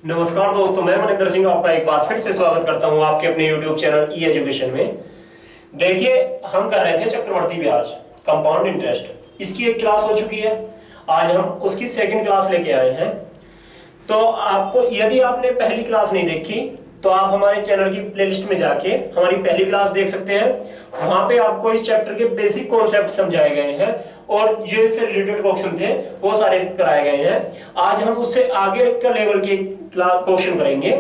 नमस्कार दोस्तों, मैं मनिंदर सिंह आपका एक बार फिर से स्वागत करता हूं आपके अपने YouTube चैनल ई एजुकेशन में। देखिए, हम कर रहे थे चक्रवर्ती ब्याज कंपाउंड इंटरेस्ट। इसकी एक क्लास हो चुकी है, आज हम उसकी सेकंड क्लास लेके आए हैं। तो आपको, यदि आपने पहली क्लास नहीं देखी तो आप हमारे चैनल की प्लेलिस्ट में जाके हमारी पहली क्लास देख सकते हैं। वहां पे आपको इस चैप्टर के बेसिक कॉन्सेप्ट समझाए गए हैं और जो इससे रिलेटेड क्वेश्चन थे वो सारे कराए गए हैं। आज हम उससे आगे का लेवल के क्वेश्चन करेंगे।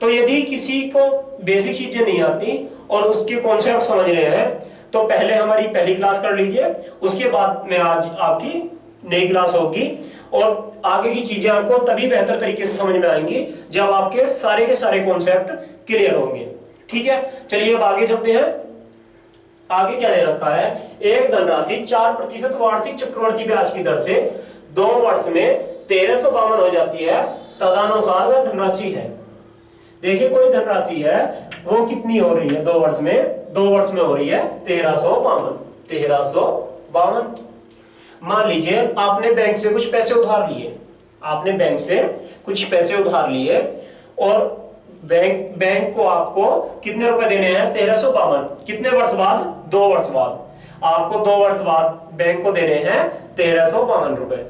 तो यदि किसी को बेसिक चीजें नहीं आती और उसके कॉन्सेप्ट समझ रहे हैं तो पहले हमारी पहली क्लास कर लीजिए, उसके बाद में आज आपकी नई क्लास होगी और आगे की चीजें आपको तभी बेहतर तरीके से समझ में आएंगी जब आपके के सारे कॉन्सेप्ट क्लियर होंगे। ठीक है, चलिए अब आगे चलते हैं। आगे क्या दे रखा है, एक धनराशि 4% वार्षिक चक्रवर्ती ब्याज की दर से 2 वर्ष में 1352 हो जाती है, तदनुसार वह धनराशि है। देखिए, कोई धनराशि है वो कितनी हो रही है 2 वर्ष में, 2 वर्ष में हो रही है 1352। मान लीजिए आपने बैंक से कुछ पैसे उधार लिए, आपने बैंक से कुछ पैसे उधार लिए और बैंक को आपको कितने रुपए देने हैं, 1352। कितने वर्ष बाद, 2 वर्ष बाद। आपको 2 वर्ष बाद बैंक को देने हैं 1352 रुपए।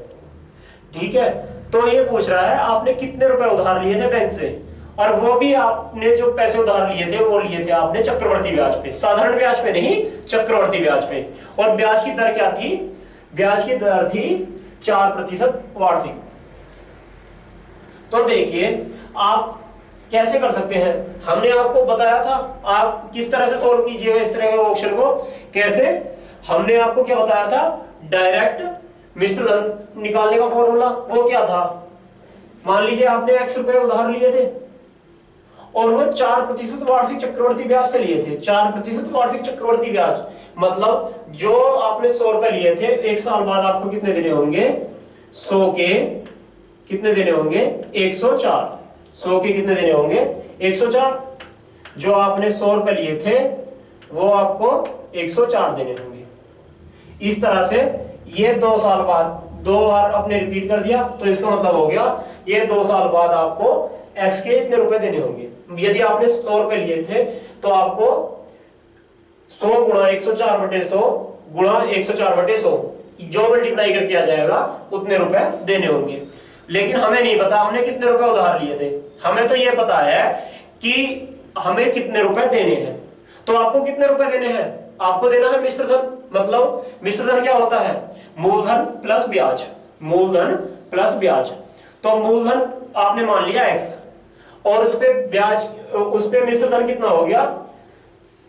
ठीक है, तो ये पूछ रहा है आपने कितने रुपए उधार लिए थे बैंक से, और वो भी आपने जो पैसे उधार लिए थे वो लिए थे आपने चक्रवर्ती ब्याज पे, साधारण ब्याज पे नहीं, चक्रवर्ती ब्याज पे। और ब्याज की दर क्या थी, ब्याज की दर थी 4% वार्षिक। तो देखिए आप कैसे कर सकते हैं, हमने आपको बताया था आप किस तरह से सोल्व कीजिएगा इस तरह के क्वेश्चन को। कैसे, हमने आपको क्या बताया था, डायरेक्ट मिश्र धन निकालने का फॉर्मूला। वो क्या था, मान लीजिए आपने x रुपए उधार लिए थे और वो 4% वार्षिक चक्रवर्ती ब्याज से लिए थे। 4% वार्षिक चक्रवर्ती ब्याज मतलब जो आपने 100 रुपए लिए थे, 1 साल बाद आपको कितने देने होंगे, 100 के कितने देने होंगे, 104। 100 के कितने देने होंगे, 104। जो आपने 100 रुपए लिए थे वो आपको 104 देने होंगे। इस तरह से ये 2 साल बाद 2 बार आपने रिपीट कर दिया, तो इसका मतलब हो गया ये 2 साल बाद आपको x के इतने रुपए देने होंगे। यदि आपने 100 रुपए लिए थे तो आपको 100 गुणा 104/100 गुणा 104/100 जो मल्टीप्लाई करके आ जाएगा उतने रुपए देने होंगे। लेकिन हमें नहीं पता हमने कितने रुपए उधार लिए थे, हमें तो यह पता है कि हमें कितने रुपए देने हैं। तो आपको कितने रुपए देने हैं, आपको देना है मिश्र धन। मतलब मिश्र धन क्या होता है, मूलधन प्लस ब्याज, मूलधन प्लस ब्याज। तो मूलधन आपने मान लिया x और उस पे ब्याज, उस पे मिश्र धन कितना हो गया,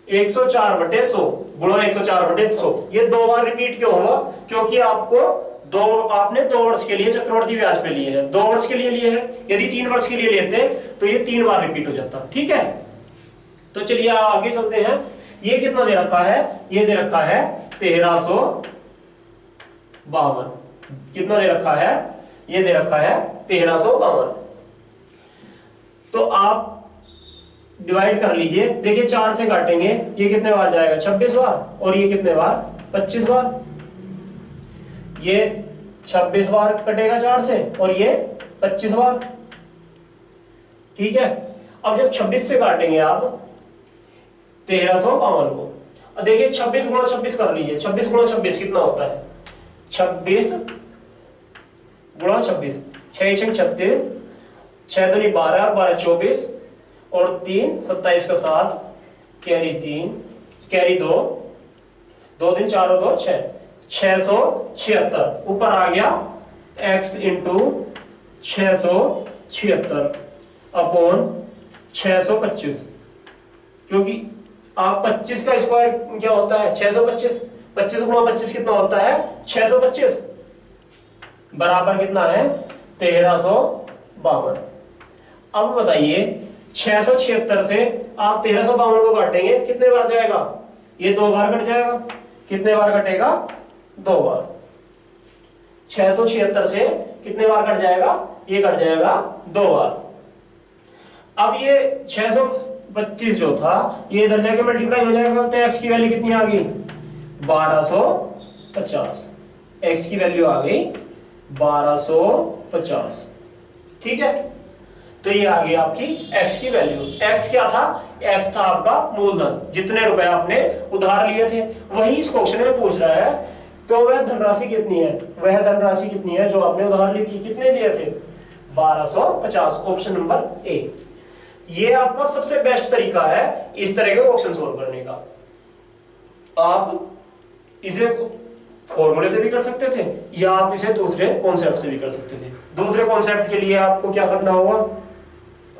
104/100 गुणा 104/100। ये 2 बार रिपीट क्यों हुआ, क्योंकि आपने 2 वर्ष के लिए चक्रवर्ती ब्याज पे लिए हैं, 2 वर्ष के लिए लिए हैं। यदि 3 वर्ष के लिए लेते तो ये 3 बार रिपीट हो जाता। ठीक है, तो चलिए आगे चलते हैं। ये कितना दे रखा है, ये दे रखा है 1352। कितना दे रखा है, ये दे रखा है 1352। तो आप डिवाइड कर लीजिए। देखिए 4 से काटेंगे, ये कितने बार जाएगा, 26 बार, और ये कितने बार, 25 बार। ये 26 बार कटेगा 4 से और ये 25 बार। ठीक है, अब जब 26 से काटेंगे आप 1352 को, देखिए 26 गुणा 26 कर लीजिए। 26 गुणा 26 कितना होता है, 26 गुणा 26, 6 6 36, 6 दूनी 12 और 12 24 और 3 27 का 7, कैरी 3, कैरी 2, 2 दिन 4 और 2 6, 676 ऊपर आ गया x इंटू 676 अपॉन 625। क्योंकि आप 25 का स्क्वायर क्या होता है, 625। 25 गुणा 25 कितना होता है, 625 बराबर कितना है, 1352। अब बताइए 676 से आप 1352 को काटेंगे, कितने बार जाएगा, ये 2 बार कट जाएगा। कितने बार कटेगा, 2 बार। 676 से कितने बार कट जाएगा, ये कट जाएगा 2 बार। अब ये 625 जो था ये इधर जाके मल्टीप्लाई हो जाएगा, तो x की वैल्यू कितनी आ गई, 1250। x की वैल्यू आ गई 1250। ठीक है, तो ये आ गई आपकी x की वैल्यू। x क्या था? x था आपका मूलधन, जितने रुपए आपने उधार लिए थे वही इस क्वेश्चन में पूछ रहा है। तो वह धनराशि कितनी है? वह धनराशि कितनी है जो आपने उधार ली थी? कितने लिए थे? 1250, ऑप्शन नंबर ए। ये आपका सबसे बेस्ट तरीका है इस तरह के क्वेश्चन सोल्व करने का। आप इसे फॉर्मूले से भी कर सकते थे या आप इसे दूसरे कॉन्सेप्ट से भी कर सकते थे। दूसरे कॉन्सेप्ट के लिए आपको क्या करना होगा,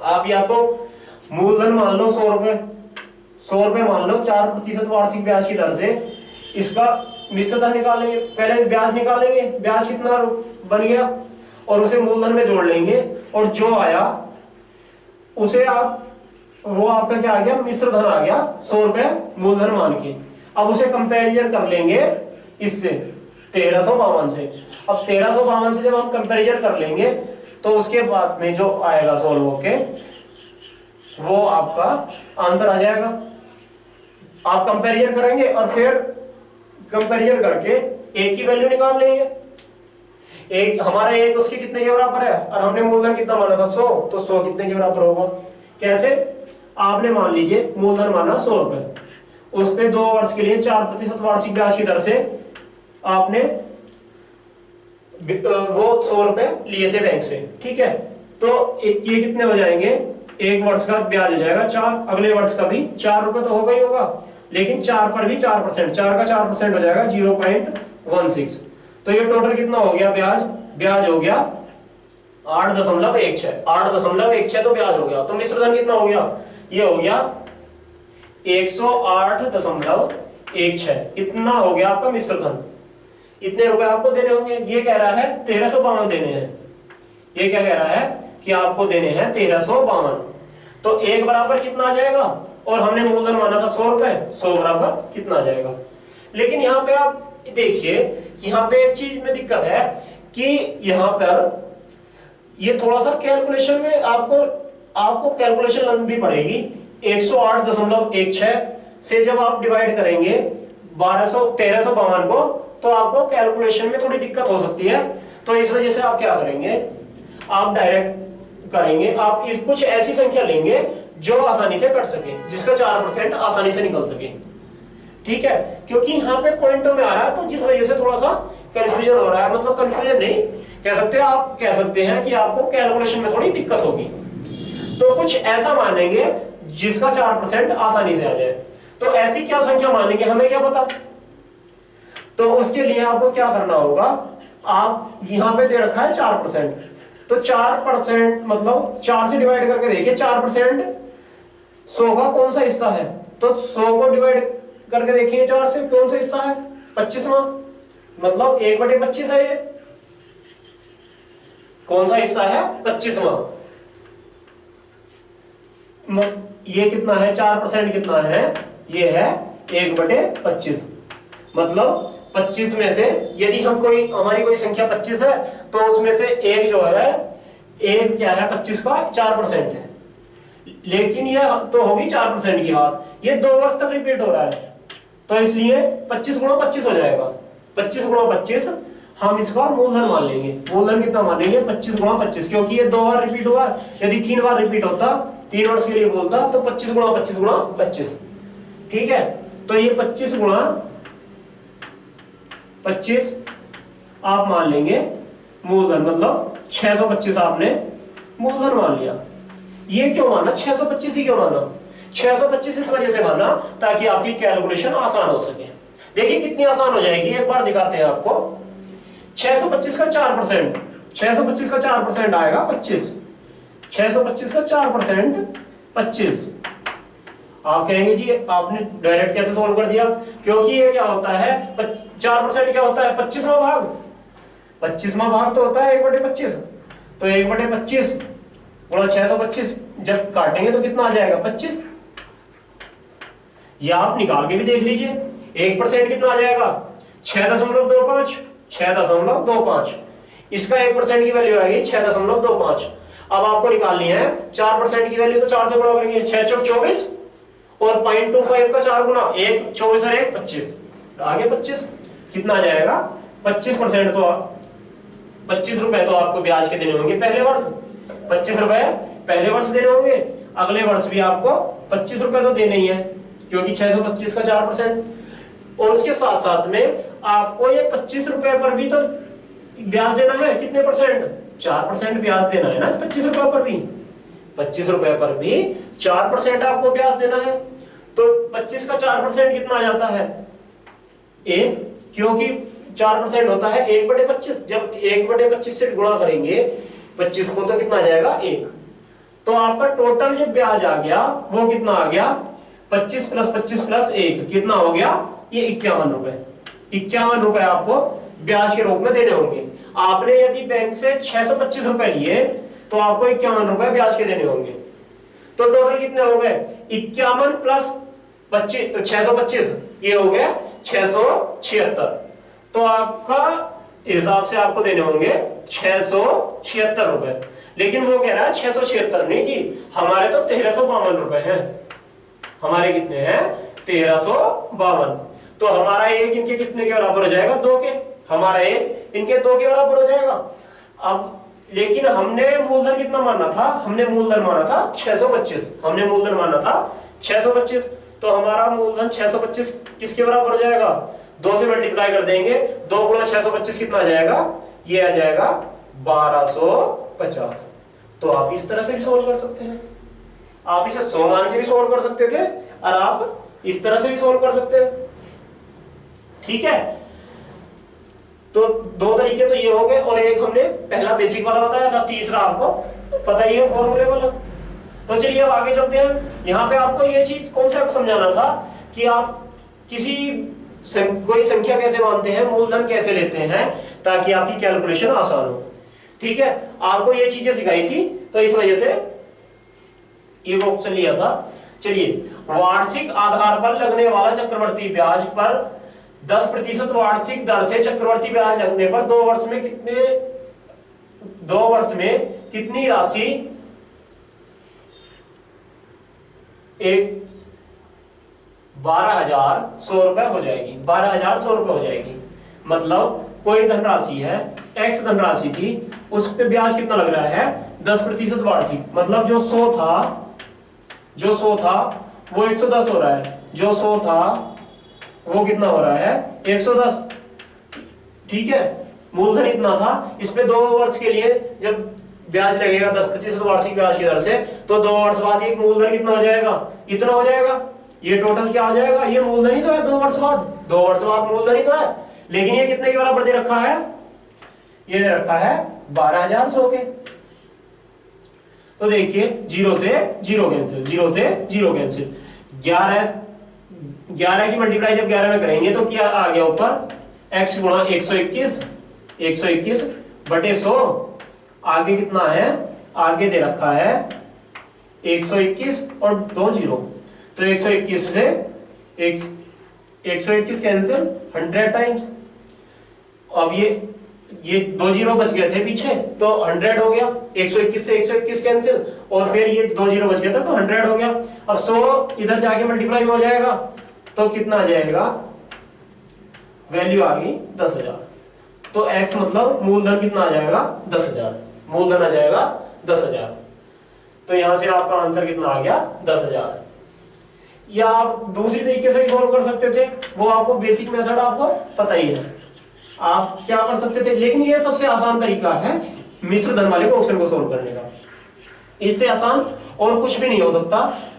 आप या तो मूलधन मान लो 100 रुपए, 100 रुपए मान लो 4% वार्षिक ब्याज की दर से इसका मिश्र धन निकालेंगे। पहले ब्याज निकालेंगे, ब्याज कितना बन गया और उसे मूलधन में जोड़ लेंगे और जो आया उसे आप, वो आपका क्या आ गया? मिश्र धन आ गया 100 रुपए मूलधन मान के। अब उसे कंपैरिजन कर लेंगे इससे 1352 से। अब 1352 से जब हम कंपैरिजन कर लेंगे तो उसके बाद में जो आएगा सोल्व होके वो आपका आंसर आ जाएगा। आप कंपैरिजन करेंगे और फिर कंपैरिजन करके एक की वैल्यू निकाल लेंगे। एक हमारा एक उसके कितने के बराबर है और हमने मूलधन कितना माना था? 100, तो 100 कितने के बराबर होगा? कैसे? आपने मान लीजिए मूलधन माना 100 रुपए, उस पे 2 वर्ष के लिए 4% वार्षिक ब्याज की दर से आपने वो 100 रुपए लिए थे बैंक से, ठीक है। तो ये कितने हो जाएंगे? एक वर्ष का ब्याज हो जाएगा 4, अगले वर्ष का भी 4 रुपए तो होगा ही होगा, लेकिन 4 पर भी 4%, 4 का 4% हो जाएगा 0.16। तो ये टोटल कितना हो गया ब्याज? ब्याज हो गया 8.16, 8.16 तो ब्याज हो गया। तो मिश्र धन कितना हो गया? ये हो गया 108.16, इतना हो गया आपका मिश्र धन। इतने रुपए आपको देने होंगे। ये कह रहा है 1352 देने हैं। ये क्या कह रहा है कि आपको देने हैं 1352। तो एक बराबर कितना आ जाएगा? और हमने मूलधन माना था 100 रुपए, 100 बराबर कितना आ जाएगा? लेकिन यहाँ पे आप देखिए, यहाँ पे एक चीज में दिक्कत है कि यहाँ पर ये थोड़ा सा कैलकुलेशन में आपको कैलकुलेशन लंबी पड़ेगी। 108.16 से जब आप डिवाइड करेंगे 1352 को, तो आपको कैलकुलेशन में थोड़ी दिक्कत हो सकती है। तो इस वजह से आप क्या करेंगे, आप डायरेक्ट करेंगे, आप इस कुछ ऐसी संख्या लेंगे जो आसानी से कट सके, जिसका 4% आसानी से निकल सके, ठीक है। क्योंकि यहाँ पे पॉइंटों में आ रहा है तो जिस वजह से थोड़ा सा कंफ्यूजन हो रहा है, मतलब कंफ्यूजन नहीं कह सकते, आप कह सकते हैं कि आपको कैलकुलेशन में थोड़ी दिक्कत होगी। तो कुछ ऐसा मानेंगे जिसका 4% आसानी से आ जाए। तो ऐसी क्या संख्या मानेंगे, हमें क्या पता। तो उसके लिए आपको क्या करना होगा, आप यहां पे दे रखा है 4%, तो 4% मतलब 4 से डिवाइड करके देखिए 4% 100 का कौन सा हिस्सा है। तो 100 को डिवाइड करके देखिए 4 से, कौन सा हिस्सा है? 25वां, मतलब 1/25 है। ये कौन सा हिस्सा है? 25वां। ये कितना है? 4% कितना है? ये है 1/25। मतलब 25 में से यदि हमारी कोई संख्या 25 है तो उसमें से एक जो है, एक क्या है 25 का 4% है। लेकिन ये तो होगी 4% की बात, ये 2 वर्ष तक रिपीट हो रहा है, तो इसलिए 25 गुणा 25 हो जाएगा। 25 गुणा 25 हम इसका मूलधन मान लेंगे। मूलधन कितना मानेंगे? 25 गुणा 25, क्योंकि ये 2 बार रिपीट हुआ। यदि 3 बार रिपीट होता, 3 वर्ष के लिए बोलता, तो 25 गुणा 25 गुणा 25, ठीक है। तो ये 25 गुणा 25 आप मान लेंगे मूलधन, मतलब 625 आपने मूलधन मान लिया। ये क्यों माना 625 ही क्यों माना? 625 इस वजह से माना ताकि आपकी कैलकुलेशन आसान हो सके। देखिए कितनी आसान हो जाएगी, एक बार दिखाते हैं आपको। 625 का 4%, 625 का 4% आएगा 25। 625 का 4% 25। आप कहेंगे जी आपने डायरेक्ट कैसे सोल्व कर दिया? क्योंकि ये क्या होता है, 4% क्या होता है? 25वां भाग। 25वां भाग तो होता है 1/25। तो 1/25 गुणा 625 जब काटेंगे तो कितना आ जाएगा? 25। या आप निकाल के भी देख लीजिए, 1% कितना आ जाएगा? 6.25, 6.25। इसका 1% की वैल्यू आएगी 6.25। अब आपको निकालनी है 4% की वैल्यू, तो 4 से गुणा करेंगे, 6 चौक 24 और 0.25 का 4 गुना 1, 24 और 1 25, आगे 25 कितना आ जाएगा? 25%। तो 25 रुपए तो आपको ब्याज के देने होंगे पहले वर्ष। 25 रुपए पहले वर्ष देने होंगे, अगले वर्ष भी आपको 25 रुपए तो देने ही है, क्योंकि 625 का 4%। और उसके साथ साथ में आपको ये 25 रुपए पर भी तो ब्याज देना है। कितने परसेंट? 4% ब्याज देना है ना 25 रुपए पर भी। 25 रुपए पर भी 4% आपको ब्याज देना है। तो 25 का 4% कितना आ जाता है? 1, क्योंकि 4% होता है 1/25। जब 1/25 से गुणा करेंगे 25 को तो कितना आ जाएगा? 1। तो आपका टोटल जो ब्याज आ गया वो कितना आ गया? 25 + 25 + 1 कितना हो गया? ये 51 रुपए। 51 रुपए आपको ब्याज के रूप में देने होंगे। आपने यदि बैंक से 625 रुपए लिए तो आपको 51 रुपए ब्याज के देने होंगे। तो टोटल कितने हो गए? 51 + 25 625, ये हो गया 676। तो आपका हिसाब से आपको देने होंगे 676 रुपए। लेकिन वो कह रहा है 676 नहीं जी, हमारे तो 1352 रुपए हैं। हमारे कितने हैं? 1352। तो हमारा एक इनके कितने के बराबर हो जाएगा? 2 के। हमारा एक इनके 2 के बराबर हो जाएगा। अब लेकिन हमने मूलधन कितना माना था? हमने मूलधन माना था 625। हमने मूलधन माना था 625। तो हमारा मूलधन 625 किसके बराबर हो जाएगा? 2 से मल्टीप्लाई कर देंगे। 2 × 625 कितना आ जाएगा? ये आ जाएगा 1250। तो आप इस तरह से भी सोल्व कर सकते हैं। आप इसे 100 मान के भी सोल्व कर सकते थे और आप इस तरह से भी सोल्व कर सकते हैं। ठीक है, तो 2 तरीके तो ये हो गए, और एक हमने पहला बेसिक वाला बताया था, तीसरा आपको पता ही है फॉर्मूले वाला। तो चलिए अब आगे चलते हैं। यहाँ पे आपको ये चीज कॉन्सेप्ट समझाना था कि आप कोई संख्या कैसे मानते हैं, मूलधन कैसे लेते हैं, ताकि आपकी कैलकुलेशन आसान हो। ठीक है, आपको ये चीजें सिखाई थी, तो इस वजह से ये ऑप्शन लिया था। चलिए, वार्षिक आधार पर लगने वाला चक्रवर्ती ब्याज पर 10% वार्षिक दर से चक्रवर्ती ब्याज लगने पर 2 वर्ष में कितनी राशि 12,100 रुपए हो जाएगी। 12,100 रुपए हो जाएगी। मतलब कोई धनराशि है, एक्स धनराशि थी, उस पे ब्याज कितना लग रहा है? 10% वार्षिक। मतलब जो 100 था वो 110 हो रहा है, जो 100 था वो कितना हो रहा है? 110। ठीक है, मूलधन इतना था, इस पे 2 वर्ष के लिए जब ब्याज लगेगा 10% वार्षिक ब्याज की दर से, तो 2 वर्ष बाद एक मूलधन कितना हो जाएगा? इतना हो जाएगा। ये टोटल क्या आ जाएगा? ये मूलधन ही तो है 2 वर्ष बाद। 2 वर्ष बाद मूलधन ही तो है, लेकिन ये कितने के बराबर दे रखा है? ये दे रखा है 12,100 के। तो देखिए 0 से 0 कैंसिल, 0 से 0 कैंसिल। 11 की मल्टीप्लाई जब 11 में करेंगे तो क्या आ गया ऊपर? x गुणा 121 बटे 100। आगे कितना है? आगे दे रखा है 121 और 2 0। तो 121 से 121 कैंसिल 100 टाइम्स। अब ये 2 0 बच गए थे पीछे, तो 100 हो गया। 121 से 121 कैंसिल, और फिर ये 2 0 बच गया था तो 100 हो गया। अब 100 इधर जाके मल्टीप्लाई हो जाएगा तो कितना आ जाएगा? वैल्यू आ गई 10,000। तो x मतलब मूलधन कितना आ जाएगा? 10,000। मूलधन आ जाएगा 10,000। तो यहां से आपका आंसर कितना आ गया? 10,000। या आप दूसरी तरीके से भी सॉल्व कर सकते थे, वो आपको बेसिक मेथड आपको पता ही है, आप क्या कर सकते थे। लेकिन ये सबसे आसान तरीका है मिश्र धन वाले क्वेश्चन को सोल्व करने का। इससे आसान और कुछ भी नहीं हो सकता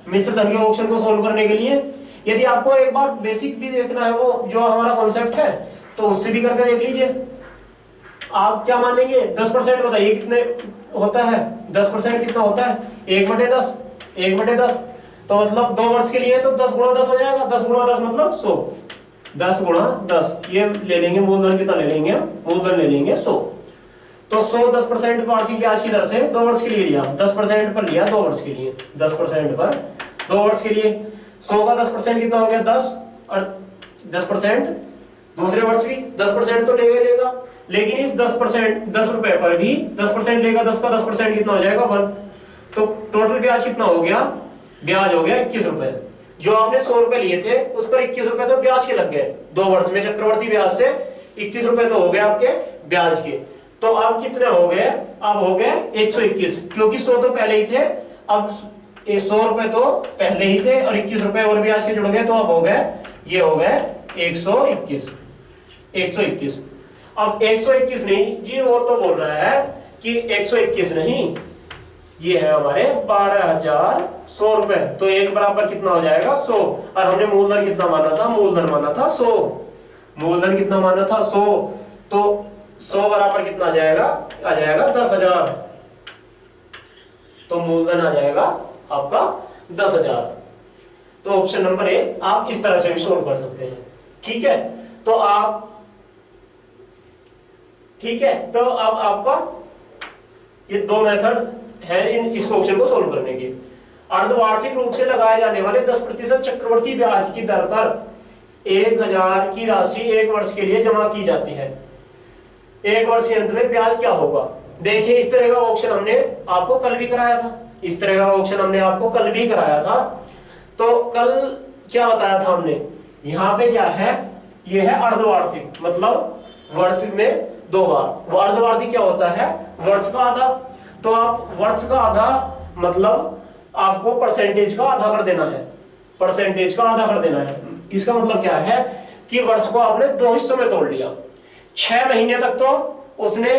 मिश्र धन के क्वेश्चन को सोल्व करने के लिए। यदि आपको एक बार बेसिक भी देखना है, वो जो हमारा कॉन्सेप्ट है, तो उससे भी करके देख लीजिए। आप क्या मानेंगे? 10% बताइए कितने होता है? 10% कितना होता है? 1/10। 1/10 तो मतलब 2 वर्ष के लिए तो 10 × 10 हो जाएगा। 10 × 10 मतलब 100। 10 × 10 ये ले लेंगे, मूलधन कितना ले लेंगे? मूलधन ले लेंगे 100। तो 100 10% वार्षिक ब्याज की दर से 2 वर्ष के लिए लिया, 10% पर लिया 2 वर्ष के लिए, 10% पर 2 वर्ष के लिए। 100 का 10% कितना हो गया? 10, और 10% दूसरे वर्ष की 10% तो लेगा। लेकिन इस 10% 10 रुपए पर भी 10% लेगा, 10 का 10% कितना हो जाएगा? 1। तो टोटल ब्याज कितना हो गया? ब्याज हो गया 21 रुपए। जो आपने 100 रुपए लिए थे उस पर 21 रुपए तो ब्याज के लग गए। 2 वर्ष में चक्रवर्ती ब्याज से 21 रुपए तो हो गए आपके ब्याज के। तो अब कितने हो गए, अब हो गए 121, क्योंकि 100 तो पहले ही थे, अब 100 रुपए तो पहले ही थे और 21 रुपए और भी आज के जुड़ गए, तो अब हो गए, ये हो गए 121। 121, अब 121 नहीं जी, वो तो बोल रहा है कि 121 नहीं, ये है हमारे 12,100 रुपए, तो एक बराबर कितना हो जाएगा 100, और हमने मूलधन कितना माना था, मूलधन माना था 100, मूलधन कितना माना था 100, तो 100 बराबर कितना आ जाएगा, 10,000, तो मूलधन आ जाएगा आपका 10,000। तो ऑप्शन नंबर ए आप इस तरह से भी सोल्व कर सकते हैं। ठीक है, तो आप, ठीक है, तो अब आपका ये दो मेथड है इस क्वेश्चन को सोल्व करने की। अर्धवार्षिक रूप से लगाए जाने वाले 10% चक्रवृद्धि ब्याज की दर पर 1,000 की राशि 1 वर्ष के लिए जमा की जाती है। 1 वर्ष के अंत में ब्याज क्या होगा? देखिए, इस तरह का ऑप्शन हमने आपको कल भी कराया था, इस तरह का ऑप्शन हमने आपको कल भी कराया था। तो कल क्या बताया था हमने, यहाँ पे क्या है, ये है अर्धवार्षिक, मतलब वर्ष में 2 बार। अर्धवार्षिक क्या होता है, वर्ष का आधा, तो आप वर्ष का आधा मतलब आपको परसेंटेज का आधा कर देना है, परसेंटेज का आधा कर देना है। इसका मतलब क्या है कि वर्ष को आपने 2 हिस्सों में तोड़ लिया, 6 महीने तक तो उसने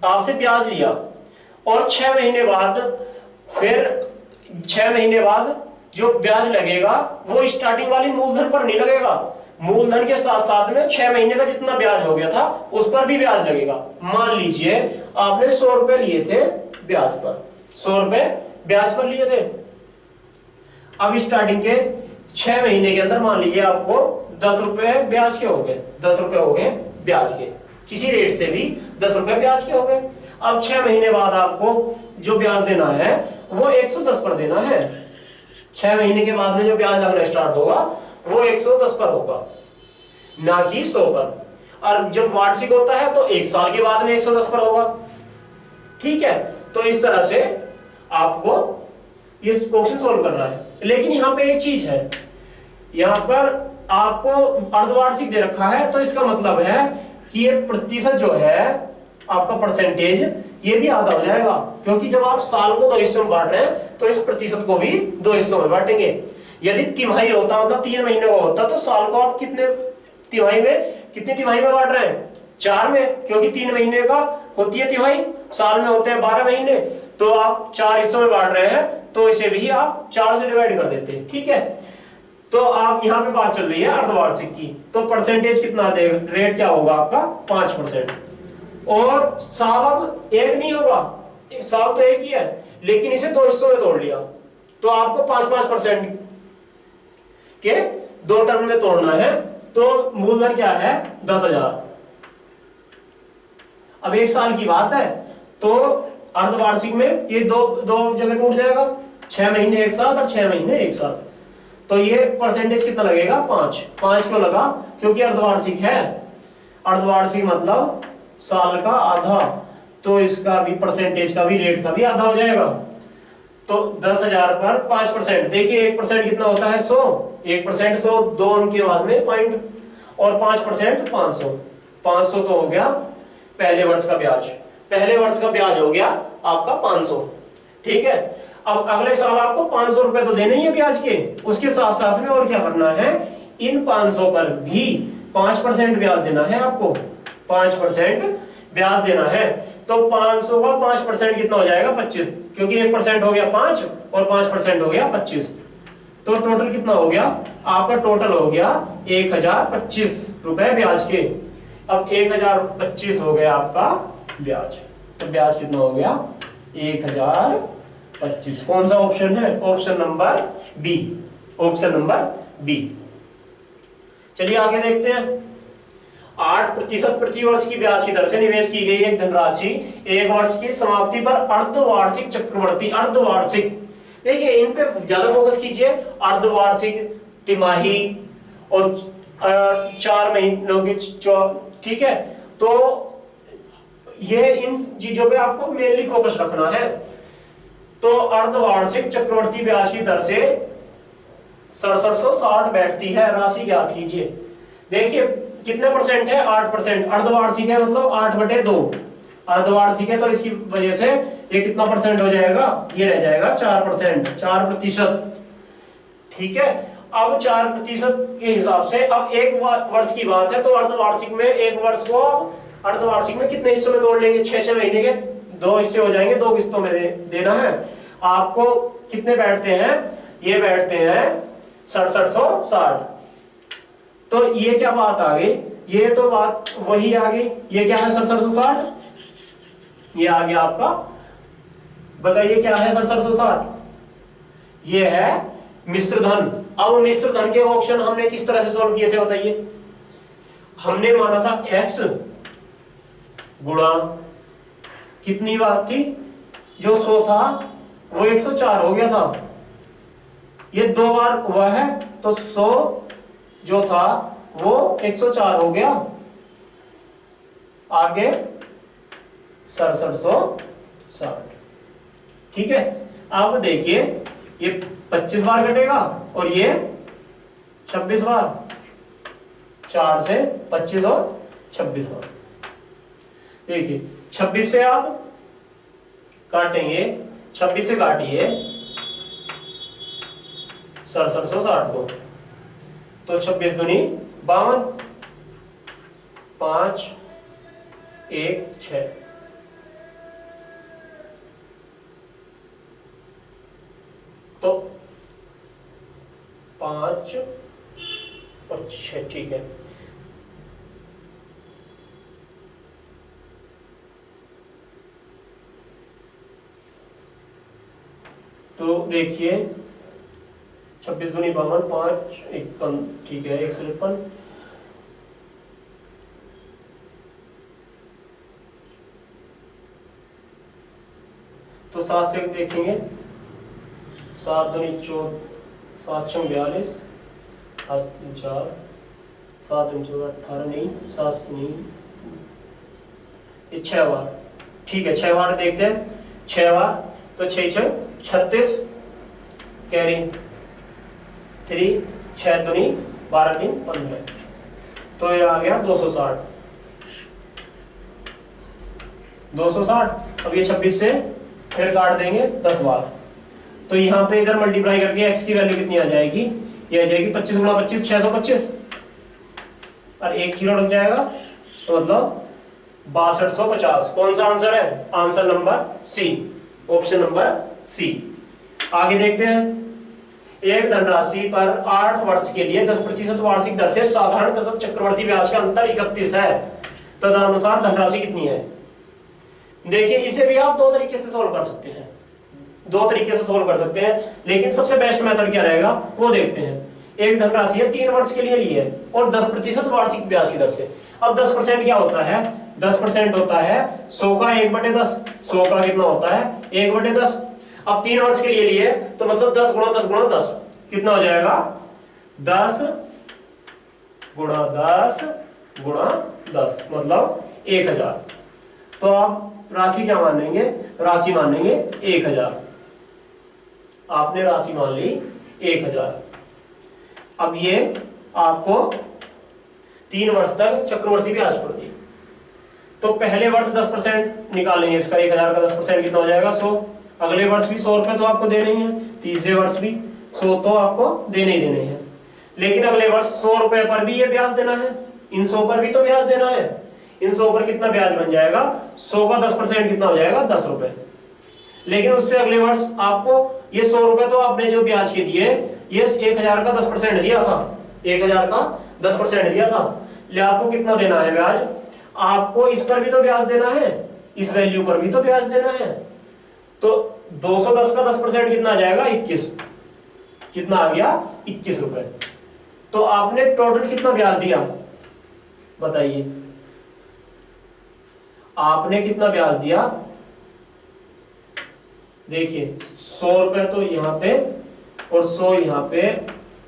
आपसे ब्याज लिया, और 6 महीने बाद, फिर 6 महीने बाद जो ब्याज लगेगा वो स्टार्टिंग वाली मूलधन पर नहीं लगेगा, मूलधन के साथ साथ में 6 महीने का जितना ब्याज हो गया था उस पर भी ब्याज लगेगा। मान लीजिए आपने 100 रुपए लिए थे ब्याज पर, 100 रुपए ब्याज पर लिए थे। अब स्टार्टिंग के 6 महीने के अंदर मान लीजिए आपको 10 रुपए ब्याज के हो गए, 10 रुपए हो गए ब्याज के, किसी रेट से भी 10 रुपए ब्याज के हो गए। अब 6 महीने बाद आपको जो ब्याज देना है वो 110 पर देना है। 6 महीने के बाद में जो ब्याज लगना स्टार्ट होगा वो 110 पर होगा, ना कि 100 पर। और जब वार्षिक होता है तो 1 साल के बाद में 110 पर होगा। ठीक है, तो इस तरह से आपको ये क्वेश्चन सोल्व करना है। लेकिन यहाँ पे एक चीज है, यहाँ पर आपको अर्धवार्षिक दे रखा है, तो इसका मतलब है कि ये प्रतिशत जो है आपका परसेंटेज, ये भी आधा हो जाएगा, क्योंकि जब आप साल को 2 हिस्सों में बांट रहे हैं तो इस प्रतिशत को भी 2 हिस्सों में बांटेंगे। यदि तिमाही होता, मतलब 3 महीने का होता, तो साल को आप कितने तिमाही में, कितनी तिमाही में बांट रहे हैं? 4 में, क्योंकि 3 महीने का होती है तिमाही, साल में होते हैं 12 महीने, तो आप 4 हिस्सों में बांट रहे हैं, तो इसे भी आप 4 से डिवाइड कर देते हैं। ठीक है, तो आप यहाँ पे बात चल रही है अर्धवार्षिक की, तो परसेंटेज कितना देगा, रेट क्या होगा आपका 5%। और साल अब एक नहीं होगा, एक साल तो एक ही है, लेकिन इसे 2 हिस्सों में तोड़ लिया, तो आपको 5-5% के 2 टर्म में तोड़ना है। तो मूलधन क्या है 10,000। अब 1 साल की बात है, तो अर्धवार्षिक में ये दो जगह टूट जाएगा, 6 महीने एक साथ और 6 महीने एक साथ। तो ये परसेंटेज कितना लगेगा 5 क्यों लगा, क्योंकि अर्धवार्षिक है, अर्धवार्षिक मतलब साल का आधा, तो इसका भी परसेंटेज का भी रेट का भी आधा हो जाएगा। तो 10,000 पर 5%, देखिए 1% कितना होता है 100, 1% 100, 2 अंक के बाद में पॉइंट, और 5% 500, 500 तो हो गया पहले वर्ष का ब्याज, पहले वर्ष का ब्याज हो गया आपका 500। ठीक है, अब अगले साल आपको 500 रुपए तो देने ही है ब्याज के, उसके साथ साथ में और क्या करना है, इन 500 पर भी 5% ब्याज देना है आपको, 5% ब्याज देना है। तो 500 का 5% कितना हो जाएगा 25, क्योंकि 1% हो गया 5 और 5% हो गया 25, तो टोटल कितना हो गया आपका, टोटल हो गया 1,025 रुपए ब्याज के। अब 1,025 हो गया आपका ब्याज, तो ब्याज कितना हो गया 1,025। कौन सा ऑप्शन है, option number B, option number B. चलिए आगे देखते हैं। 8% प्रति वर्ष की ब्याज की दर से निवेश की गई एक धनराशि 1 वर्ष की समाप्ति पर अर्धवार्षिक चक्रवर्ती, अर्धवार्षिक, देखिए इन पे ज्यादा फोकस कीजिए, अर्धवार्षिक, तिमाही और 4 महीनों की, ठीक है, तो ये इन चीजों पे आपको मेनली फोकस रखना है। तो अर्धवार्षिक चक्रवर्ती ब्याज की दर से 6760 बैठती है, राशि ज्ञात कीजिए। देखिए कितने परसेंट है? 8%। अर्धवार्षिक है मतलब 8/2 अर्धवार्षिक है, तो इसकी वजह से ये कितना परसेंट हो जाएगा? ये रह जाएगा 4%, 4%। ठीक है, अब 4% के हिसाब से अब एक वर्ष की बात है, तो अर्धवार्षिक में एक वर्ष को अर्धवार्षिक में कितने हिस्सों में तोड़ लेंगे? 6 महीने के 2 हिस्से हो जाएंगे, 2 किस्तों में देना है आपको। कितने बैठते हैं? ये बैठते हैं 6760। तो ये क्या बात आ गई? ये तो बात वही आ गई। ये क्या है? 6760। ये आ गया आपका, बताइए क्या है 6760? ये है मिश्र धन। अब मिश्र धन के ऑप्शन हमने किस तरह से सॉल्व किए थे बताइए? हमने माना था x गुणा कितनी बात थी? जो 100 था वो 104 हो गया था। ये 2 बार हुआ है तो 100 जो था वो 104 हो गया। आगे 6760। ठीक है, अब देखिए ये 25 बार कटेगा और ये 26 बार। 4 से 25 और 26 बार। देखिए 26 से आप काटेंगे, 26 से काटिए 6760 को, तो 26 दूनी 52, 5 1 6। तो 5 और 6। ठीक है, तो देखिए 26 दूनी 52, 5 51। ठीक है, 153। तो 7 से देखेंगे, 7 दूनी 14, 7 6 42, 8 4, 7 14 18 नहीं, 7 नहीं, ये 6 बार। ठीक है, 6 बार देखते हैं। 6 बार तो 6 6 36, कैरी 3, 6 दूनी 12 3 15। तो ये आ गया 260। 260। अब ये 26 से फिर काट देंगे 10 बार, तो यहाँ पे इधर मल्टीप्लाई करके x की वैल्यू कितनी आ जाएगी? ये आ जाएगी 25 गुणा 25 625, और 1 जीरो लग जाएगा, तो मतलब 6250। कौन सा आंसर है? Answer number C, option number C. आगे देखते हैं। एक धनराशि पर 8 वर्ष के लिए 10% वार्षिक दर से साधारण तथा चक्रवर्ती ब्याज का अंतर 31 है, तदनुसार धनराशि कितनी है? देखिए इसे भी आप 2 तरीके से सॉल्व कर सकते हैं, 2 तरीके से सॉल्व कर सकते हैं, लेकिन सबसे बेस्ट मेथड क्या रहेगा वो देखते हैं। एक धनराशि है 3 वर्ष के लिए ली है और 10% वार्षिक ब्याज की दर से। अब 10% क्या होता है? 10% होता है 100 का 1/10। 100 का कितना होता है? 1/10। अब 3 वर्ष के लिए लिए तो मतलब 10 गुणा 10 गुणा 10 कितना हो जाएगा? 10 गुणा 10 गुणा 10 मतलब 1000। तो आप राशि क्या मानेंगे? राशि मानेंगे 1000। आपने राशि मान ली 1000। अब ये आपको 3 वर्ष तक चक्रवर्ती ब्याज पर दी, तो पहले वर्ष 10% निकालेंगे इसका। 1000 का 10% कितना हो जाएगा? 100। अगले वर्ष भी 100 रुपए तो आपको देने ही है, तीसरे वर्ष भी 100 तो आपको देने ही देने हैं। लेकिन अगले वर्ष 100 रुपए पर भी ये ब्याज देना है, इन 100 पर भी तो ब्याज देना है। इन 100 पर कितना ब्याज बन जाएगा? 100 का 10% कितना हो जाएगा? 10 रुपए। लेकिन उससे अगले वर्ष आपको ये 100 रुपए तो आपने जो ब्याज के दिए, ये 1000 का 10% दिया था, 1000 का 10% दिया था, ले आपको कितना देना है ब्याज? आपको इस पर भी तो ब्याज देना है, इस वैल्यू पर भी तो ब्याज देना है। तो 210 का 10% कितना आ जाएगा? 21। कितना आ गया? 21 रुपए। तो आपने टोटल कितना ब्याज दिया बताइए? आपने कितना ब्याज दिया? देखिए 100 रुपए तो यहाँ पे और 100 यहाँ पे,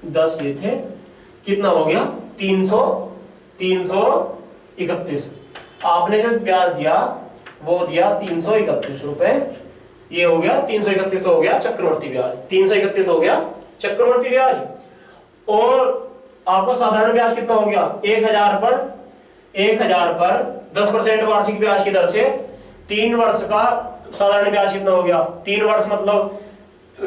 10 ये थे, कितना हो गया? 331। आपने जो ब्याज दिया वो दिया 331 रुपए। ये हो गया 331 हो गया चक्रवर्ती ब्याज, 331 हो गया चक्रवर्ती ब्याज। और आपको साधारण ब्याज कितना हो गया, 1000 पर 10% वार्षिक ब्याज की दर से 3 वर्ष का साधारण ब्याज कितना हो गया, 3 वर्ष मतलब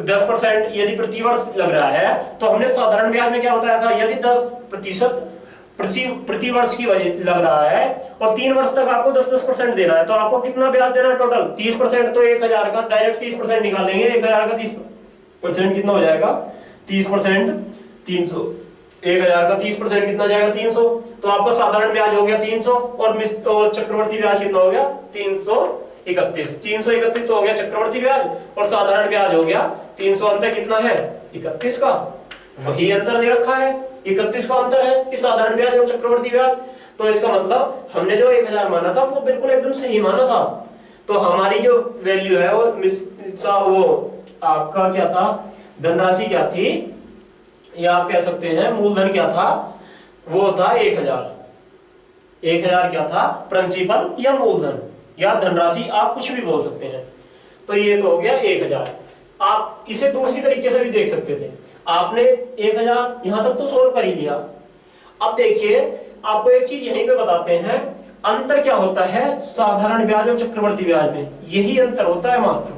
10% यदि प्रति वर्ष लग रहा है तो हमने साधारण ब्याज में क्या बताया था, यदि 10% प्रति वर्ष की वजह लग रहा है और 3 वर्ष तक आपको 10% देना है तो आपको कितना ब्याज देना है टोटल 30%। तो 1000 का डायरेक्ट 30% निकालेंगे, 1000 का 30% कितना हो जाएगा 30%, 300। 1000 का 30% कितना जाएगा 300। तो आपका साधारण ब्याज हो गया 300 और चक्रवर्ती ब्याज कितना हो गया 331। 331 तो हो गया चक्रवर्ती ब्याज और साधारण ब्याज हो गया 300। अंतर कितना है 31 का, वही अंतर दे रखा है, 31 का अंतर है कि साधारण ब्याज और चक्रवर्ती ब्याज। तो इसका मतलब हमने जो 1000 माना था वो बिल्कुल एकदम सही माना था। तो हमारी जो वैल्यू है वो आपका क्या था, धनराशि क्या थी, या आप कह सकते हैं मूलधन क्या था, वो था 1000। 1000 क्या था, प्रिंसिपल या मूलधन या धनराशि, आप कुछ भी बोल सकते हैं। तो ये तो हो गया 1000। आप इसे दूसरी तरीके से भी देख सकते थे। आपने 1000 यहां तक तो सोल्व कर ही लिया। अब देखिए आपको एक चीज यहीं पे बताते हैं, अंतर क्या होता है साधारण ब्याज और चक्रवर्ती ब्याज में, यही अंतर होता है मात्र।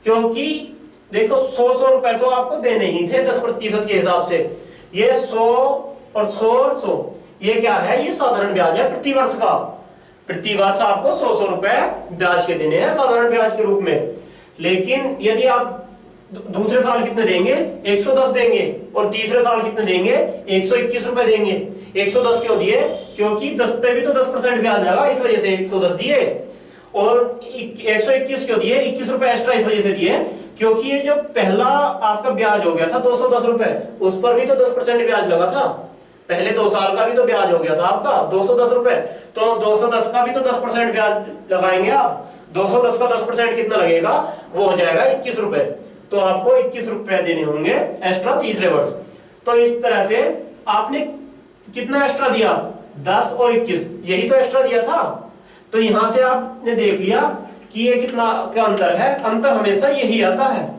क्योंकि देखो 100 रुपए तो आपको देने ही थे 10% के हिसाब से, ये 100 और 100 ये क्या है, ये साधारण ब्याज है प्रति वर्ष का। प्रति वर्ष आपको 100 रुपए ब्याज के देने हैं साधारण ब्याज के रूप में। लेकिन यदि आप दूसरे साल कितने देंगे 110 देंगे और तीसरे साल कितने देंगे 121 रुपए देंगे। 110 क्यों दिए, क्योंकि 10 पे भी तो 10% ब्याज लगा, इस वजह से 110 दिए। और 121 क्यों दिए, 21 रुपए एक्स्ट्रा इस वजह से दिए क्योंकि ये जो पहला आपका ब्याज हो गया था 210 रुपए, उस पर भी तो 10% ब्याज लगा था। पहले 2 साल का भी तो ब्याज हो गया था आपका 210 रुपए, तो 210 का भी तो 10% ब्याज लगाएंगे आप। 210 का 10% कितना लगेगा, वो हो जाएगा 21 रुपए। तो आपको 21 रुपए देने होंगे एक्स्ट्रा तीसरे वर्ष। तो इस तरह से आपने कितना एक्स्ट्रा दिया, 10 और 21, यही तो एक्स्ट्रा दिया था। तो यहां से आपने देख लिया कि ये कितना क्या अंतर है, अंतर हमेशा यही आता है।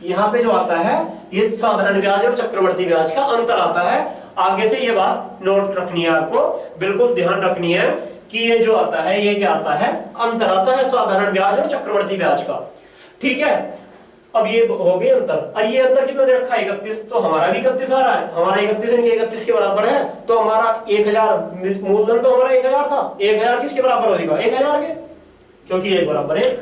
यहाँ पे जो आता है ये साधारण ब्याज और चक्रवर्ती ब्याज का अंतर आता है। आगे से ये बात नोट रखनी है, आपको बिल्कुल ध्यान रखनी है कि ये जो आता है ये क्या आता है, अंतर आता है साधारण ब्याज और चक्रवर्ती ब्याज का। ठीक है, अब ये हो गए अंतर। और ये अंतर कितना दे रखा है 31, तो हमारा भी 31 आ रहा है, हमारा 31 इनके 31 के बराबर है। तो हमारा 1000 मूलधन तो हमारा 1000 था, 1000 किसके बराबर होगा 1000 के, क्योंकि 1 बराबर 1।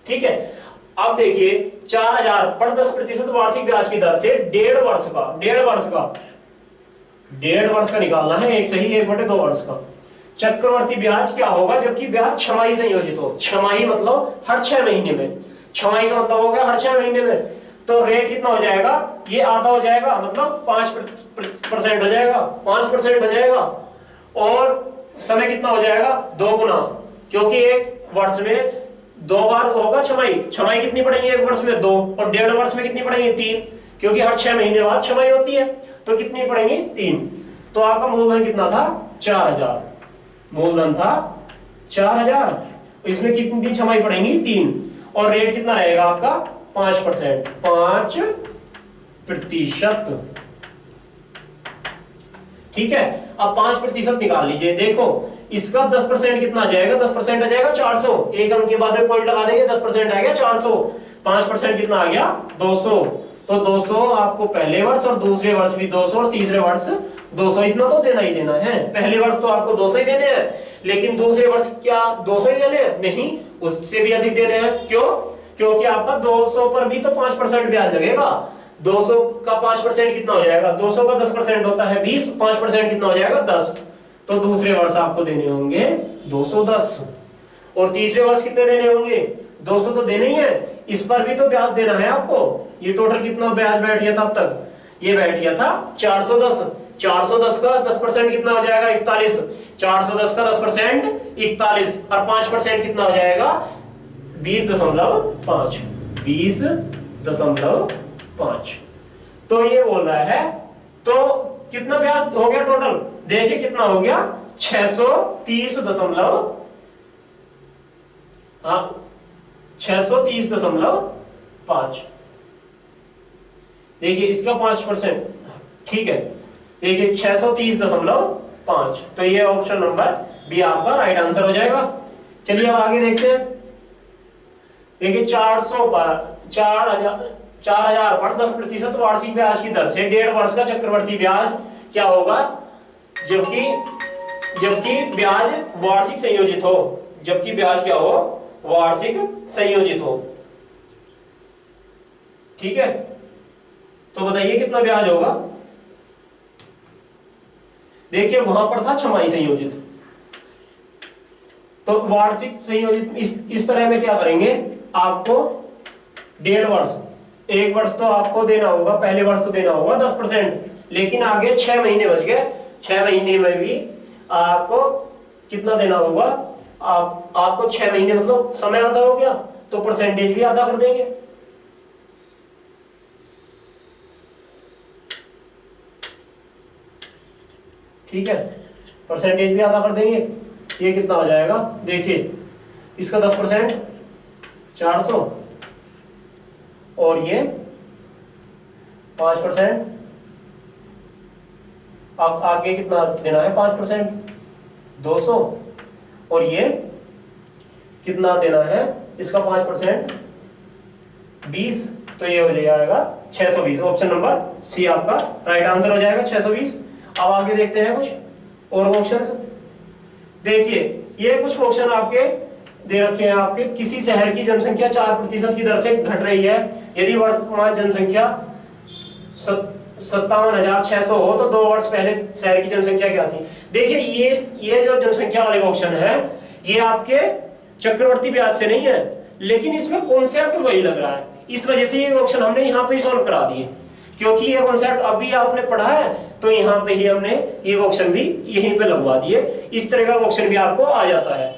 ठीक है, अब देखिए 4000 पर 10% वार्षिक ब्याज की दर से 1.5 वर्ष का निकालना है, एक सही 1/2 वर्ष का। चक्रवर्ती ब्याज क्या होगा, जबकि ब्याज छमाही संयोजित हो। छमाही मतलब हर 6 महीने में, छमाही का मतलब हो गया हर 6 महीने में। तो रेट कितना हो जाएगा, ये आधा हो जाएगा, मतलब 5% हो जाएगा, 5% हो जाएगा। और समय कितना हो जाएगा 2 गुना, क्योंकि एक वर्ष में 2 बार होगा छमाही। छमाही कितनी पड़ेगी एक वर्ष में 2, और 1.5 वर्ष में कितनी पड़ेगी 3, क्योंकि हर 6 महीने बाद छमाही होती है। तो कितनी पड़ेगी 3। तो आपका मूलधन कितना था 4000, मूलधन था 4000, इसमें कितनी छमाही पड़ेगी 3, और रेट कितना रहेगा आपका 5%, 5%। ठीक है, अब 5% निकाल लीजिए। देखो इसका 10% कितना आ जाएगा, 10% आ जाएगा 400, एक अंक के बाद में पॉइंट लगा देंगे, 10% आ गया 400। 5% कितना आ गया 200। तो 200 आपको पहले वर्ष और दूसरे वर्ष भी 200 और तीसरे वर्ष 200, इतना तो देना ही देना है। पहले वर्ष तो आपको 200 ही देने हैं, लेकिन दूसरे वर्ष क्या 200 ही देने हैं, नहीं उससे भी अधिक देने हैं। क्यों, क्योंकि आपका 200 पर भी तो 5% ब्याज लगेगा। 200 का 5% कितना हो जाएगा, 200 का 10% होता है 20, 5% कितना हो जाएगा 10। तो दूसरे वर्ष आपको देने होंगे 210, और तीसरे वर्ष कितने देने होंगे 200 तो देने ही है, इस पर भी तो ब्याज देना है आपको। ये टोटल कितना ब्याज बैठ गया था अब तक, ये बैठ गया था 410। 410 का 10% कितना हो जाएगा 41, 410 का 10% 41, और 5% कितना हो जाएगा 20.5, 20.5। तो ये बोल रहा है, तो कितना ब्याज हो गया टोटल, देखिए कितना हो गया 630.5। देखिए इसका 5%, ठीक है, देखिए 630.5, तो ये ऑप्शन नंबर बी आपका राइट आंसर हो जाएगा। चलिए अब आगे देखते हैं। देखिए 400 पर 4000 पर 10% वार्षिक ब्याज की दर से 1.5 वर्ष का चक्रवर्ती ब्याज क्या होगा, जबकि जबकि ब्याज वार्षिक संयोजित हो, जबकि ब्याज क्या हो, वार्षिक संयोजित हो। ठीक है, तो बताइए कितना ब्याज होगा। देखिए वहां पर था छमाही संयोजित, तो वार्षिक संयोजित इस तरह में क्या करेंगे, आपको 1.5 वर्ष, 1 वर्ष तो आपको देना होगा, पहले वर्ष तो देना होगा 10%, लेकिन आगे 6 महीने बच गए, 6 महीने में भी आपको कितना देना होगा, आपको 6 महीने मतलब समय आधा हो गया, तो परसेंटेज भी आधा कर देंगे। ठीक है, परसेंटेज भी आधा कर देंगे। ये कितना हो जाएगा, देखिए इसका 10% 400, और ये 5%, अब आगे कितना देना है, 5% 200, और ये कितना देना है, इसका 5% 20, तो ये हो जाएगा 620। ऑप्शन नंबर सी आपका राइट आंसर हो जाएगा, 620। अब आगे देखते हैं कुछ और क्वेश्चंस। देखिए ये कुछ क्वेश्चन आपके दे रखे हैं आपके, किसी शहर की जनसंख्या 4% की दर से घट रही है, यदि वर्तमान जनसंख्या 57,600 हो तो 2 वर्ष पहले शहर की जनसंख्या क्या थी। देखिए ये जो जनसंख्या वाले क्वेश्चन है, ये आपके चक्रवर्ती ब्याज से नहीं है, लेकिन इसमें कॉन्सेप्ट वही लग रहा है, इस वजह से ये क्वेश्चन हमने यहाँ पे सॉल्व करा दिए, क्योंकि ये कॉन्सेप्ट अभी आपने पढ़ा है, तो यहाँ पे ही हमने ये क्वेश्चन भी यहीं पे लगवा दिए। इस तरह का क्वेश्चन भी आपको आ जाता है।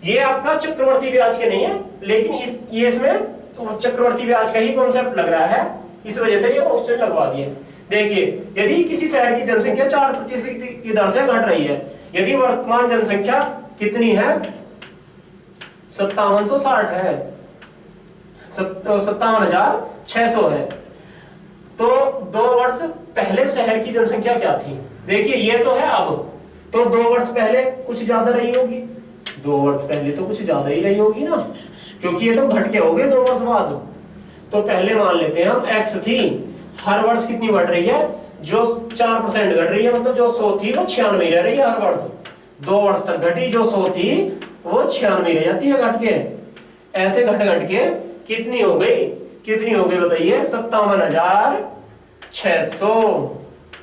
ये आपका चक्रवर्ती ब्याज के नहीं है, लेकिन ये इसमें चक्रवर्ती ब्याज का ही कॉन्सेप्ट लग रहा है, इस वजह से ये क्वेश्चन लगवा दिए। देखिए यदि किसी शहर की जनसंख्या 4% की दर से घट रही है, यदि वर्तमान जनसंख्या कितनी है, 5760 है, 57,600 है, तो 2 वर्ष पहले शहर की जनसंख्या क्या थी। देखिए ये तो है अब, तो 2 वर्ष पहले कुछ ज्यादा रही होगी, 2 वर्ष पहले तो कुछ ज्यादा ही रही होगी ना, क्योंकि ये तो घट के हो गए 2 वर्ष बाद। तो पहले मान लेते हैं हम x थी, हर वर्ष कितनी बढ़ रही है, जो 4% घट रही है, मतलब जो 100 थी वो 96 रह रही है हर वर्ष, 2 वर्ष तक घटी, जो 100 थी वो 96 रह जाती है घट के। ऐसे घट घट के कितनी हो गई, कितनी हो गई बताइए, 57,600,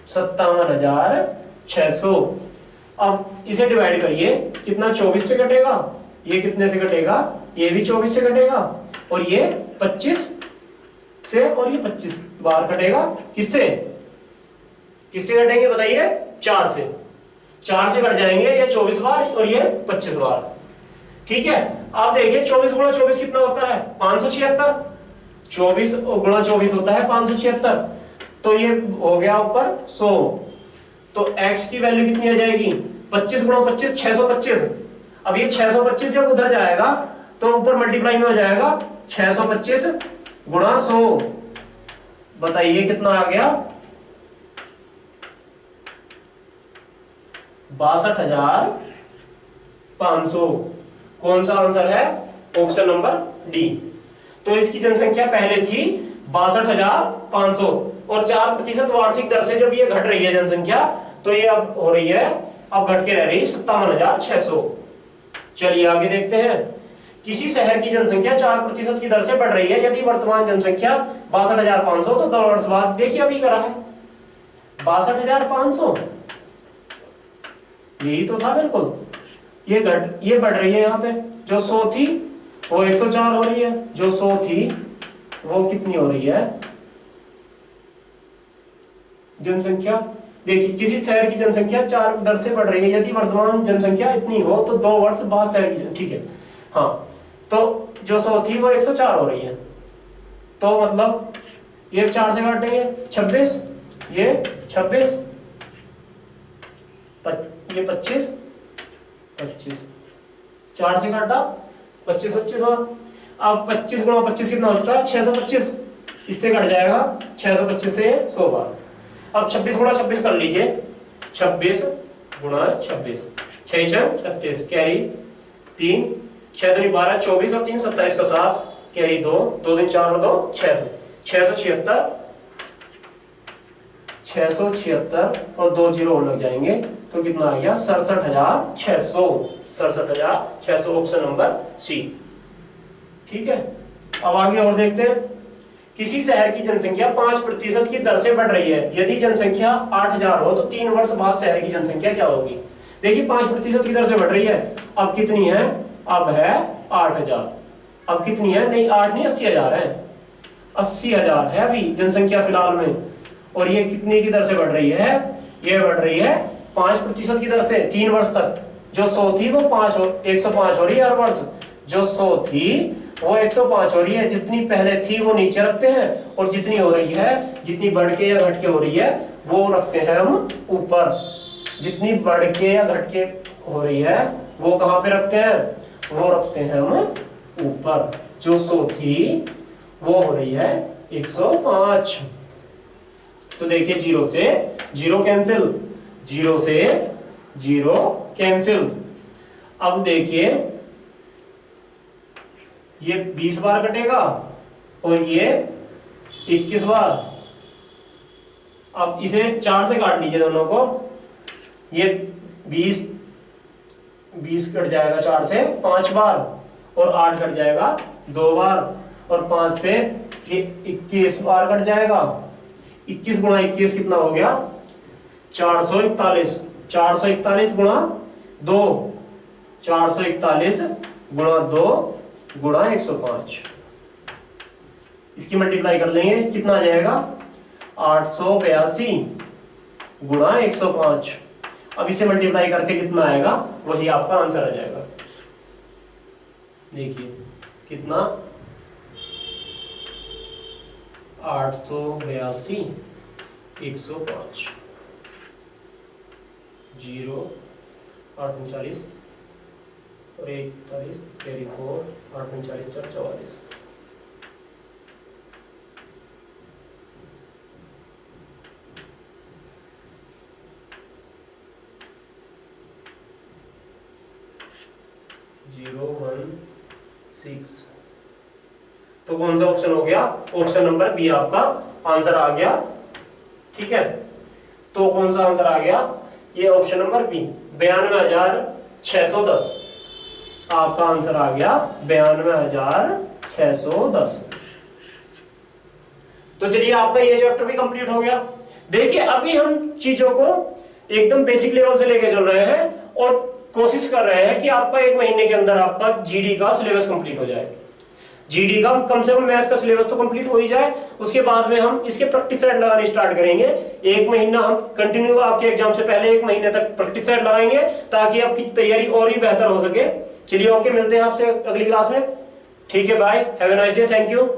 57,600। अब इसे डिवाइड करिए, कितना 24 से कटेगा, ये कितने से कटेगा, ये भी 24 से कटेगा, और ये 25 से, और ये 25 बार कटेगा, किससे किससे कटेंगे बताइए, 4 से, 4 से कट जाएंगे, ये 24 बार और ये 25 बार। ठीक है, आप देखिए 24 गुणा 24 कितना होता है, 576, 24 गुणा 24 होता है 576, तो ये हो गया ऊपर 100, तो x की वैल्यू कितनी आ जाएगी, 25 गुणा 25 625। अब ये 625 जब उधर जाएगा तो ऊपर मल्टीप्लाई में हो जाएगा, 625 गुणा 100, बताइए कितना आ गया, 62,500। कौन सा आंसर है, ऑप्शन नंबर डी। तो इसकी जनसंख्या पहले थी 62,500, और 4% वार्षिक दर से जब ये घट रही है जनसंख्या, तो ये अब हो रही है, अब घट के रह रही 57,600। चलिए आगे देखते हैं। किसी शहर की जनसंख्या 4% की दर से बढ़ रही है, यदि वर्तमान जनसंख्या 62,500, तो 2 वर्ष बाद, देखिए अभी करा है 62,500, यही तो था बिल्कुल। ये बढ़ रही है, यहाँ पे जो 100 थी वो 104 हो रही है, जो 100 थी वो कितनी हो रही है जनसंख्या। देखिए किसी शहर की जनसंख्या 4 दर से बढ़ रही है, यदि वर्तमान जनसंख्या इतनी हो तो 2 वर्ष बाद शहर की, ठीक है हाँ, तो जो 100 थी वो 104 हो रही है, तो मतलब ये 4 से काटेंगे 26, ये 26, ये 25, 4 से काटा 25, 25 हुआ। अब 25 गुणा 25 कितना होता है, 625, इससे कट जाएगा 625 से 100 बार। अब 26 गुणा 26 कर लीजिए, 26 गुणा 26, 6 6 36, कैरी 3, 6 दूनी 12, 24 और 3 27 का 7, कैरी 2, 2 दिन 4 और 2 600, 676, 676 और 2 जीरो और लग जाएंगे तो कितना आ गया 67,600, 67,600 ऑप्शन नंबर सी। ठीक है, अब आगे और देखते हैं। किसी शहर की जनसंख्या 5% की दर से बढ़ रही है, यदि जनसंख्या 8,000 हो तो 3 वर्ष बाद शहर की जनसंख्या क्या होगी। देखिए 5% की दर से बढ़ रही है, अब कितनी है, अब है 8,000, अब कितनी है, नहीं 8 नहीं 80,000 है, 80,000 है अभी जनसंख्या फिलहाल में, और ये कितनी की दर से बढ़ रही है, ये बढ़ रही है 5% की दर से 3 वर्ष तक। जो 100 थी वो 105 हो रही है हर वर्ष, जो 100 थी वो 105 हो रही है, जितनी पहले थी वो नीचे रखते हैं, और जितनी हो रही है, जितनी बढ़ के या घट के हो रही है वो रखते हैं हम ऊपर, जितनी बढ़ के या घट के हो रही है वो कहाँ पे रखते हैं, वो रखते हैं हम ऊपर। जो 100 थी वो हो रही है 105। तो देखिए 0 से 0 कैंसिल, 0 से 0 कैंसिल। अब देखिए ये 20 बार कटेगा और ये 21 बार। अब इसे 4 से काट लीजिए दोनों को, ये 20 कट जाएगा 4 से 5 बार, और 8 कट जाएगा 2 बार, और 5 से ये 21 बार कट जाएगा। 21 गुणा 21 कितना हो गया 441, 441 गुणा 2, 441 गुणा 2 गुणा 105, इसकी मल्टीप्लाई कर लेंगे कितना आ जाएगा 882 गुणा 105। अब इसे मल्टीप्लाई करके कितना आएगा वही आपका आंसर आ जाएगा। देखिए कितना 882 105, 0 839 और 41 कैरी 4, 839 4 44। तो कौन सा ऑप्शन हो गया, ऑप्शन नंबर बी आपका आंसर आ गया। ठीक है, तो कौन सा आंसर आ गया, ये ऑप्शन नंबर बी 92,610 आपका आंसर आ गया 92,610। तो चलिए आपका ये चैप्टर भी कंप्लीट हो गया। देखिए अभी हम चीजों को एकदम बेसिक लेवल से लेके चल रहे हैं और कोशिश कर रहे हैं कि आपका 1 महीने के अंदर आपका जीडी का सिलेबस कंप्लीट हो जाए। जीडी का कम से कम मैथ का सिलेबस तो कंप्लीट हो ही जाए, उसके बाद में हम इसके प्रैक्टिस सेट लगाने स्टार्ट करेंगे। 1 महीना हम कंटिन्यू आपके एग्जाम से पहले 1 महीने तक प्रैक्टिस सेट लगाएंगे ताकि आपकी तैयारी और भी बेहतर हो सके। चलिए ओके, मिलते हैं आपसे अगली क्लास में। ठीक है, bye, have a nice day, thank you.